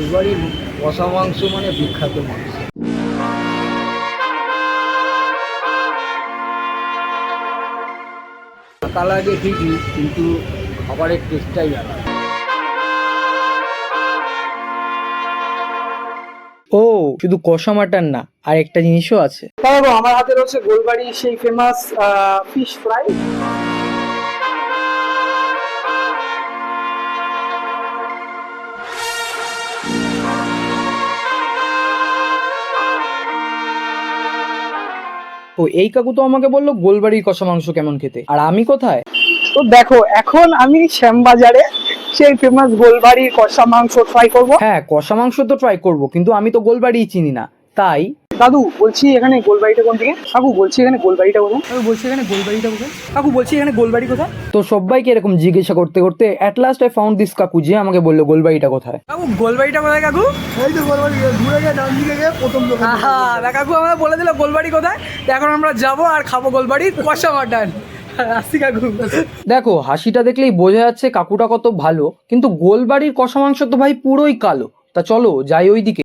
গোলবাড়ির কষা মাংস মানে বিখ্যাত মাংস। টাকা লাগে ঠিকই, কিন্তু খাবারের টেস্টটাই আলাদা। ও, শুধু কষা মাটন না, আর একটা জিনিসও আছে। তারপর আমার হাতে রয়েছে গোলবাড়ির সেই ফেমাস ফিশ ফ্রাই। ও, এই কাকু তো আমাকে বললো গোলবাড়ির কষা মাংস কেমন খেতে, আর আমি কোথায়? তো দেখো, এখন আমি শ্যামবাজারে সেই ফেমাস গোলবাড়ির কষা মাংস ট্রাই করব। হ্যাঁ, কষা মাংস তো ট্রাই করব, কিন্তু আমি তো গোলবাড়িই চিনি না, তাই। দাদু বলছি এখানে গোলবাড়িটা কোন দিকে? কাকু বলছি এখানে গোলবাড়িটা কোথায়? আমি বলছি এখানে গোলবাড়িটা কোথায়? কাকু বলছি এখানে গোলবাড়ি কোথায়? তো সবাইকে এরকম জিজ্ঞাসা করতে করতে at last I found this কাকু, যে আমাকে বললো গোলবাড়িটা কোথায়। কাকু গোলবাড়িটা কোথায় কাকু? এই তো গোলবাড়ি ঘুরে গিয়ে ডান দিকে গিয়ে প্রথম দোকান। হ্যাঁ, কাকু আমরা বলে দিল গোলবাড়ি কোথায়। তো এখন আমরা যাবো আর খাবো গোলবাড়ির কষা মাটন। আসি কাকু। দেখো, হাসিটা দেখলেই বোঝা যাচ্ছে কাকুটা কত ভালো, কিন্তু গোলবাড়ির কষা মাংস তো ভাই পুরোই কালো। তা চলো যাই ওইদিকে।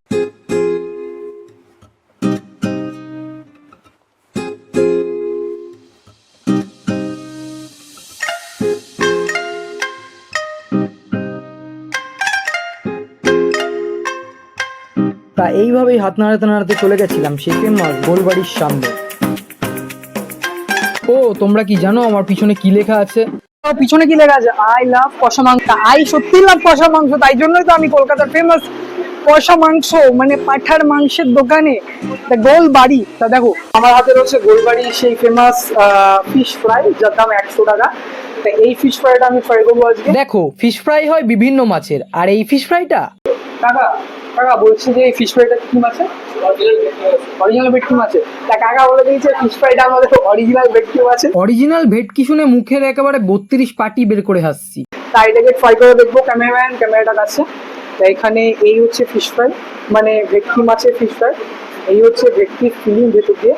তা এইভাবেই হাত নাড়াতে নাড়াতে চলে গেছিলাম সেই ফেমাস গোলবাড়ির সামনে। ও, তোমরা কি জানো আমার পিছনে কি লেখা আছে? পিছনে কি লেখা আছে? আই লাভ কষা মাংস। আই সত্যি লাভ কষা মাংস, তাই জন্যই তো আমি কলকাতার ফেমাস কষা মাংস মানে পাঠার মাংসের দোকানে গোলবাড়ি। তা দেখো আমার হাতে রয়েছে গোলবাড়ি সেই ফেমাস ফিশ ফ্রাই, যার দাম 100 টাকা। তা এই ফিশ ফ্রাইটা আমি ট্রাই করবো আজকে। দেখো, ফিশ ফ্রাই হয় বিভিন্ন মাছের, আর এই ফিশ ফ্রাইটা কাকা কাকা বলছি যে এই ফিশ ফ্রাইটা কি মাছের? অরিজিনাল ভেটকি মাছের। তা কাকা বলে দিয়েছে ফিশ ফ্রাইটা আমাদের অরিজিনাল ভেটকি মাছের। অরিজিনাল ভেটকি শুনে মুখের একেবারে 32 পাটি বের করে হাসছি। তাই এটাকে ট্রাই করে দেখবো। ক্যামেরাটা কাছে। তা এখানে এই হচ্ছে ফিশ ফ্রাই, মানে ভেটকি মাছের ফিশ ফ্রাই। এই হচ্ছে ভেটকির ফিলিং ভেতর দিয়ে।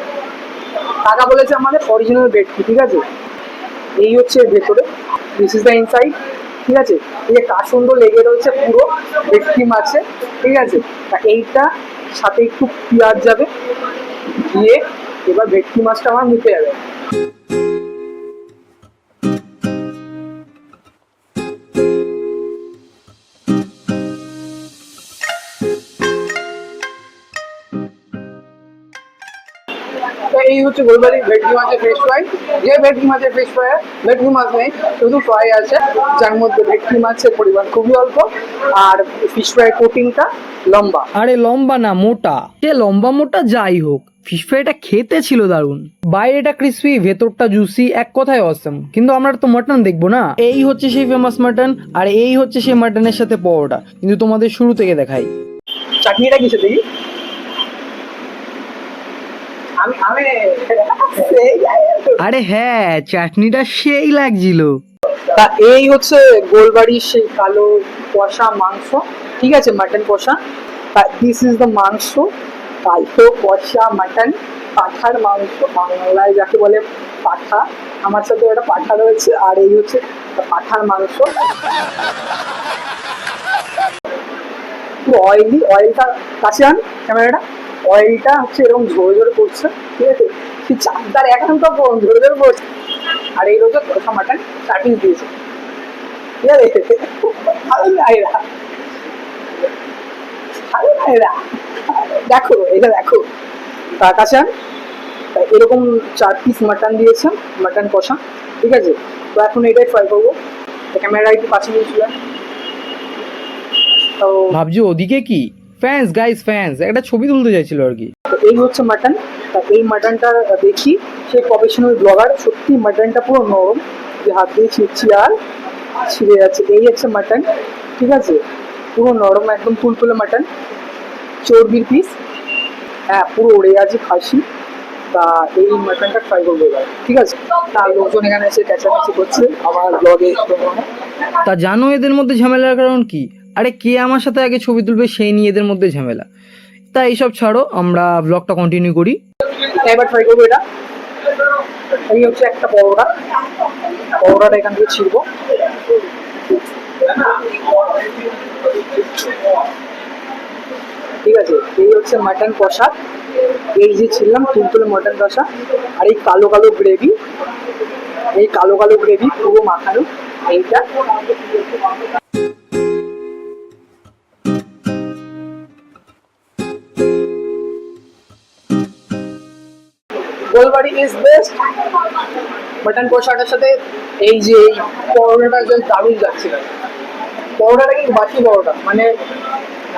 কাকা বলেছে আমাদের অরিজিনাল ভেটকি, ঠিক আছে? এই হচ্ছে ভেতরে, দিস ইজ দ্য ইনসাইড, ঠিক আছে? এই যে কাসুন্দ লেগে রয়েছে পুরো ভেটকি মাছে, ঠিক আছে? তা এইটা সাথে একটু পেঁয়াজ যাবে, দিয়ে এবার ভেটকি মাছটা আমার মুখে যাবে। তো এই হচ্ছে গোলবাড়ির ভেটকি মাছের ফিশ ফ্রাই। যে ভেটকি মাছের ফিশ ফ্রাই, ভেটকি মাছ নেই, শুধু ফ্রাই আছে, যার মধ্যে ভেটকি মাছের পরিমাণ খুবই অল্প, আর ফিশ ফ্রাই কোটিংটা লম্বা। আরে লম্বা না, মোটা। সে লম্বা মোটা যাই হোক, ফিশ ফ্রাইটা খেতে ছিল দারুণ। বাইরেটা ক্রিসপি, ভেতরটা জুসি, এক কথায় অসম। কিন্তু আমরা তো মাটন দেখবো না। এই হচ্ছে সেই ফেমাস মাটন, আর এই হচ্ছে সেই মাটনের সাথে পরোটা। কিন্তু তোমাদের শুরু থেকে দেখাই। চাটনিটা কিসে দেখি? আমি আমি আরে হ্যাঁ, চাটনিটা সেই লাগছিল। তা এই হচ্ছে গোলবাড়ির সেই কালো কষা মাংস, ঠিক আছে? মাটন কষা। তা দিস ইজ দ্য মাংস, কালো কষা মাটন, পাঠার মাংস, বাংলায় যাকে বলে পাঠা। আমার সাথে একটা পাঠা রয়েছে, আর এই হচ্ছে পাঠার মাংস। পুরো অয়েলি, অয়েলটা কাছে আন ক্যামেরাটা। অয়েলটা হচ্ছে এরকম ঝরে ঝরে পড়ছে, ঠিক আছে? সেই চাপদার এখন তো ঝরে ঝরে পড়ছে। আর এই রয়েছে কষা মাটন, চাটনি দিয়েছে, ঠিক আছে? ভালো না এরা, ভালো না এরা। দেখো এটা দেখো, তার কাছে আন। এরকম 4 পিস মাটন দিয়েছে, মাটন কষা, ঠিক আছে? তো এখন এটাই ট্রাই করবো। ক্যামেরা একটু কাছে নিয়েছিলাম। তো ভাবছি ওদিকে কি ফ্যান্স, গাইস ফ্যান্স, একটা ছবি তুলতে চাইছিল আর কি। এই হচ্ছে মাটন। তা এই মাটনটা দেখি, সে প্রফেশনাল ব্লগার, সত্যি মাটনটা পুরো নরম, যে হাত দিয়ে ছিঁড়ছি আর ছিঁড়ে যাচ্ছে। এই হচ্ছে মাটন, ঠিক আছে? পুরো নরম, একদম তুলতুলে মাটন, চর্বির পিস, হ্যাঁ পুরো উড়ে আছে খাসি। তা এই মাটনটা ট্রাই করবো এবার, ঠিক আছে? তার লোকজন এখানে এসে চেঁচামেচি করছে আমার ব্লগে। তা জানো এদের মধ্যে ঝামেলার কারণ কি? আরে কে আমার সাথে আগে ছবি তুলবে সেই নিয়ে এদের মধ্যে ঝামেলা। তা এইসব ছাড়ো, আমরা ব্লগটা কন্টিনিউ করি। এবার ট্রাই করবো এটা। এই হচ্ছে একটা পরোটা, পরোটাটা এখান থেকে ছিড়বো। 1 ঠিক আছে, এই হচ্ছে মাটন কষা, এই যে ছিলাম তুলতুলে মাটন কষা, আর এই কালো কালো গ্রেভি, এই কালো কালো গ্রেভি পুরো মাখানো এইটা। Golbari is best. মাটন কষাটার সাথে এই যে এই পরোটাটা একদম দারুণ যাচ্ছিল। পরোটাটা কিন্তু বাসি পরোটা, মানে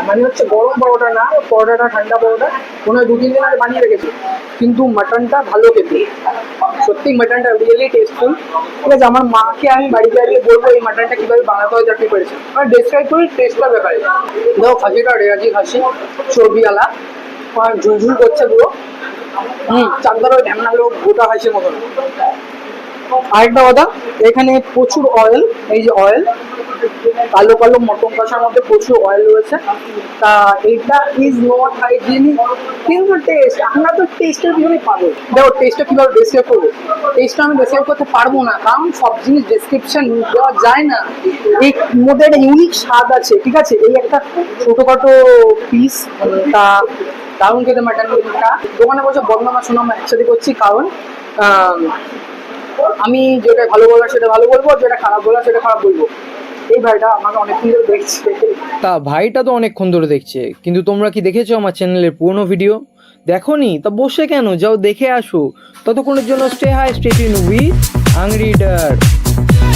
মানে হচ্ছে গরম পরোটা না, পরোটাটা ঠান্ডা পরোটা, মনে হয় 2-3 দিন আগে বানিয়ে রেখেছি, কিন্তু মাটনটা ভালো খেতে, সত্যি মাটনটা রিয়েলি টেস্টফুল। ঠিক আছে, আমার মাকে আমি বাড়িতে গিয়ে বলবো এই মাটনটা কিভাবে বানাতে হয়, তাকে পেরেছে আর ডিসক্রাইব করি টেস্টটা ব্যাপারে। দেখো খাসিটা রেয়াজি খাসি, চর্বিওয়ালা, ঝুলঝুল করছে পুরো, চাকদার ওই ঢ্যামনাগুলো গোটা খাসির মতন। আরেকটা কথা, এখানে প্রচুর অয়েল, এই যে অয়েল, কালো কালো মটন কষার মধ্যে প্রচুর অয়েল রয়েছে। তা এইটা ইজ নট হাইজিনিক, কিন্তু টেস্ট, আমরা তো টেস্টের পিছনে পাবো। দেখো টেস্টটা কিভাবে ডেসক্রাইব করবো, টেস্টটা আমি ডেসক্রাইব করতে পারবো না, কারণ সব জিনিস ডেসক্রিপশন দেওয়া যায় না। এই মধ্যে একটা ইউনিক স্বাদ আছে, ঠিক আছে, এই একটা ছোটোখাটো পিস, তা দারুণ খেতে মাটনটা। দোকানে বসে বদনামা শোনা আমরা একসাথে করছি, কারণ আমি যেটা ভালো বলার সেটা ভালো বলবো, যেটা খারাপ বলার সেটা খারাপ বলবো। এই ভাইটা আমাকে অনেকক্ষণ ধরে দেখছে। তা ভাইটা তো অনেকক্ষণ ধরে দেখছে, কিন্তু তোমরা কি দেখেছো আমার চ্যানেলের পুরনো ভিডিও? দেখোনি? তা বসে কেন, যাও দেখে আসো। ততক্ষণের জন্য stay high, stay tune with hungry der.